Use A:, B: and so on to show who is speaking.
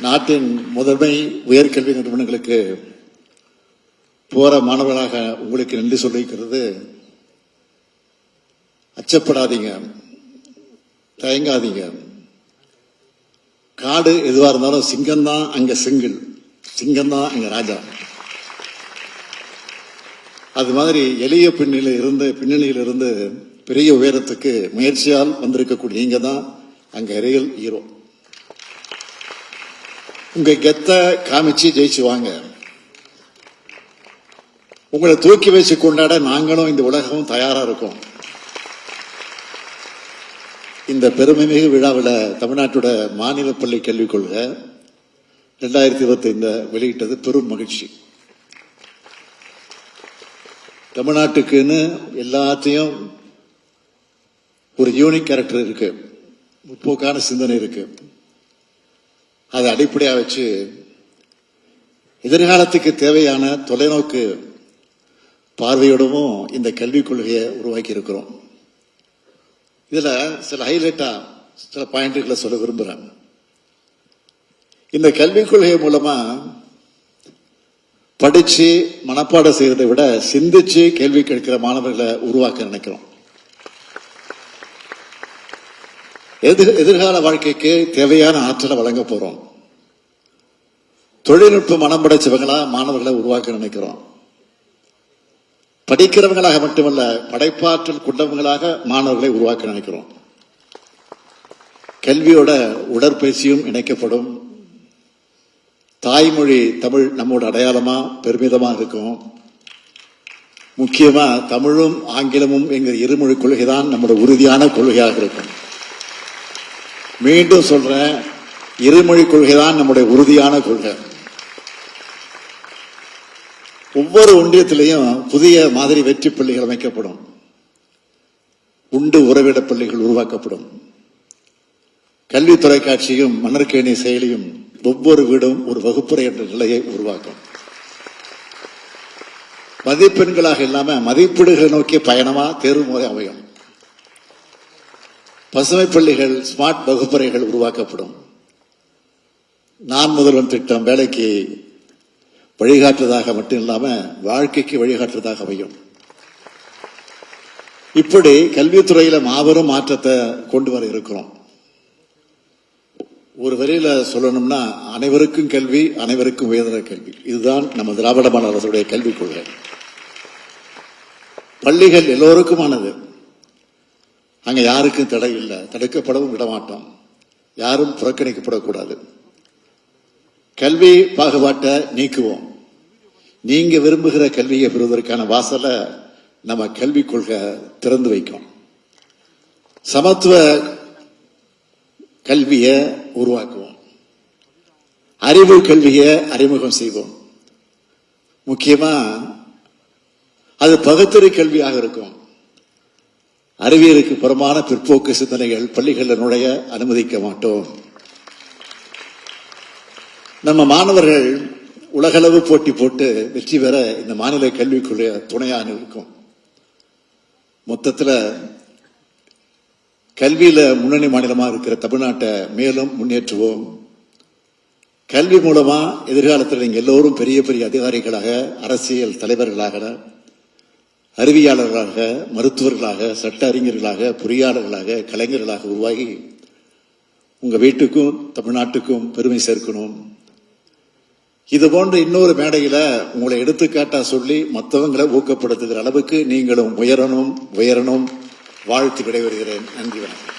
A: நாட்டின் முதன்மை உயர்கல்வி நிறுவனங்களுக்கு போற மாணவர்களாக உங்களுக்கு நன்றி சொல்லிக்கிறது. அச்சப்படாதீங்க, தயங்காதீங்க. காடு எதுவா இருந்தாலும் சிங்கம் தான் அங்க சிங்கிள், சிங்கம் தான் அங்க ராஜா. அது மாதிரி எளிய பின்னணியில் இருந்து பெரிய உயரத்துக்கு முயற்சியால் வந்திருக்கக்கூடிய நீங்க தான் அங்க ரியல் ஹீரோ. உங்க கெத்த காமிச்சு ஜெயிச்சு வாங்க. உங்களை தூக்கி வச்சு கொண்டாட நாங்களும் இந்த உலகமும் தயாரா இருக்கோம். இந்த பெருமைமிகு விழாவில் தமிழ்நாட்டோட மாநில பள்ளி கல்விக் கொள்கை 2025 வெளியிட்டது பெரும் மகிழ்ச்சி. தமிழ்நாட்டுக்குன்னு எல்லாத்தையும் ஒரு யூனிக் கேரக்டர் இருக்கு, முற்போக்கான சிந்தனை இருக்கு. அதை அடிப்படையாக வச்சு எதிர்காலத்துக்கு தேவையான தொலைநோக்கு பார்வையோடவும் இந்த கல்விக் கொள்கையை உருவாக்கி இருக்கிறோம். இதுல சில ஹைலைட்டா சில பாயிண்ட்களை சொல்ல விரும்புறேன். இந்த கல்விக் கொள்கை மூலமா படிச்சு மனப்பாடம் செய்யறதை விட சிந்திச்சு கேள்வி கேட்கிற மாணவர்களை உருவாக்க நினைக்கிறோம். எதிர்கால வாழ்க்கைக்கு தேவையான ஆற்றலை வழங்க போறோம். தொழில்நுட்ப மனம் படைச்சவங்களா மாணவர்களை உருவாக்க நினைக்கிறோம். படிக்கிறவங்களாக மட்டுமல்ல, படைப்பாற்றல் கொண்டவங்களாக மாணவர்களை உருவாக்க நினைக்கிறோம். கல்வியோட உடற்பயிற்சியும் இணைக்கப்படும். தாய்மொழி தமிழ் நம்மோட அடையாளமா பெருமிதமா இருக்கும். முக்கியமா தமிழும் ஆங்கிலமும் என்கிற இருமொழி கொள்கைதான் நம்முடைய உறுதியான கொள்கையாக இருக்கும். மீண்டும் சொல்றேன், இருமொழி கொள்கைதான் நம்முடைய உறுதியான கொள்கை. ஒவ்வொரு ஒன்றியத்திலையும் புதிய மாதிரி வெற்றி பள்ளிகள் அமைக்கப்படும். உண்டு உறவிட பள்ளிகள் உருவாக்கப்படும். கல்வி தொலைக்காட்சியும் மன்னர்கேணி செயலியும் ஒவ்வொரு வீடும் ஒரு வகுப்பறை என்ற நிலையை உருவாக்கும். மதிப்பெண்களாக இல்லாம மதிப்பீடுகளை நோக்கிய பயணமா தேர்வு முறை அமையும். பசுமை பள்ளிகள், ஸ்மார்ட் வகுப்பறைகள் உருவாக்கப்படும். நான் முதல்வன் திட்டம் வேலைக்கு வழிகாட்டுவதாக மட்டும் இல்லாம வாழ்க்கைக்கு வழிகாட்டுவதாக அமையும். இப்படி கல்வித்துறையில மாபெரும் மாற்றத்தை கொண்டு வர இருக்கிறோம். ஒரு வரியில சொல்லணும்னா, அனைவருக்கும் கல்வி, அனைவருக்கும் உயர்தர கல்வி. இதுதான் நம்ம திராவிட மாடல் அரசுடைய கல்விக் கொள்கை. பள்ளிகள் எல்லோருக்குமானது. அங்க யாருக்கும் தடை இல்லை, தடுக்கப்படவும் விடமாட்டோம். யாரும் புறக்கணிக்கப்படக்கூடாது. கல்வி பாகுபாட்டை நீக்குவோம். நீங்க விரும்புகிற கல்வியை பெறுவதற்கான வாசலை நம்ம கல்விக் கொள்கை திறந்து வைக்கும். சமத்துவ கல்வியை உருவாக்குவோம். அறிவு கல்வியை அறிமுகம் செய்வோம். முக்கியமா அது பகுத்தறி கல்வியாக இருக்கும். அறிவியலுக்கு புறமான பிற்போக்கு சிந்தனைகள் பள்ளிகளில் நுழைய அனுமதிக்க மாட்டோம். நம்ம மாணவர்கள் உலகளவு போட்டி போட்டு வெற்றி பெற இந்த மாநில கல்விக்குள்ள துணையாக இருக்கும். மொத்தத்தில் கல்வியில முன்னணி மாநிலமாக இருக்கிற தமிழ்நாட்டை மேலும் முன்னேற்றுவோம். கல்வி மூலமா எதிர்காலத்தில் நீங்க எல்லோரும் பெரிய பெரிய அதிகாரிகளாக, அரசியல் தலைவர்களாக, அறிவியலாளர்களாக, மருத்துவர்களாக, சட்ட அறிஞர்களாக, பொறியாளர்களாக, கலைஞர்களாக உருவாகி உங்க வீட்டுக்கும் தமிழ்நாட்டுக்கும் பெருமை சேர்க்கணும். இது போன்ற இன்னொரு மேடையில உங்களை எடுத்துக்காட்டா சொல்லி மற்றவங்களை ஊக்கப்படுத்துகிற அளவுக்கு நீங்களும் உயரணும். வாழ்த்து விடைபெறுகிறேன். நன்றி, வணக்கம்.